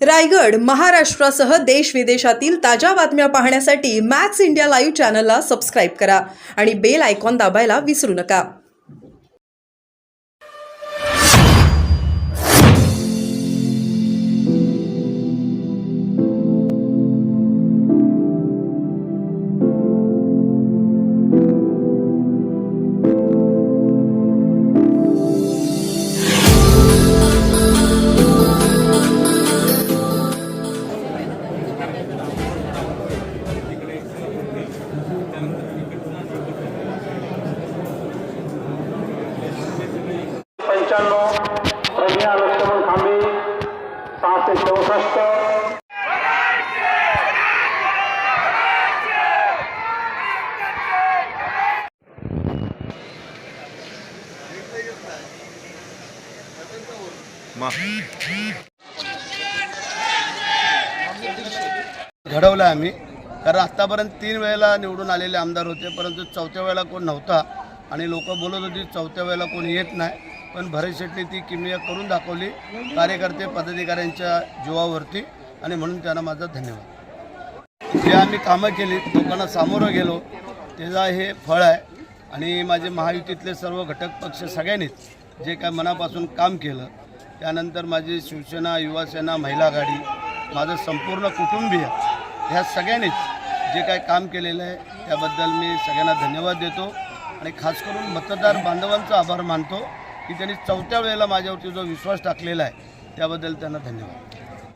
रायगड, महाराष्ट्रासह देश विदेशातील ताज्या बातम्या पाहण्यासाठी मॅक्स इंडिया लाईव्ह चॅनलला सबस्क्राईब करा आणि बेल आयकॉन दाबायला विसरू नका. प्रज्ञा लक्ष्मण खांबे 664. घडवलं आम्ही, कारण आत्तापर्यंत 3 वेळेला निवडून आलेले आमदार होते, परंतु चौथ्या वेळेला कोण नव्हता आणि लोक बोलत होती चौथ्या वेळेला कोण येत नाही. पण भरत शेट्टी ती किमया करून दाखवली कार्यकर्ते पदाधिकाऱ्यांच्या जीवावरती, आणि म्हणून त्यांना माझा धन्यवाद. जे आम्ही कामं केली, लोकांना सामोरं गेलो, त्याचा हे फळ आहे. आणि माझे महायुतीतले सर्व घटक पक्ष सगळ्यांनीच जे काय मनापासून काम केलं, त्यानंतर माझी शिवसेना, युवासेना, महिला आघाडी, माझं संपूर्ण कुटुंबीय, ह्या सगळ्यांनीच जे काय काम केलेलं आहे त्याबद्दल मी सगळ्यांना धन्यवाद देतो. आणि खास करून मतदार बांधवांचा आभार मानतो की त्यांनी चौथ्या वेळेला माझ्यावरती जो विश्वास टाकलेला आहे त्याबद्दल त्यांना धन्यवाद.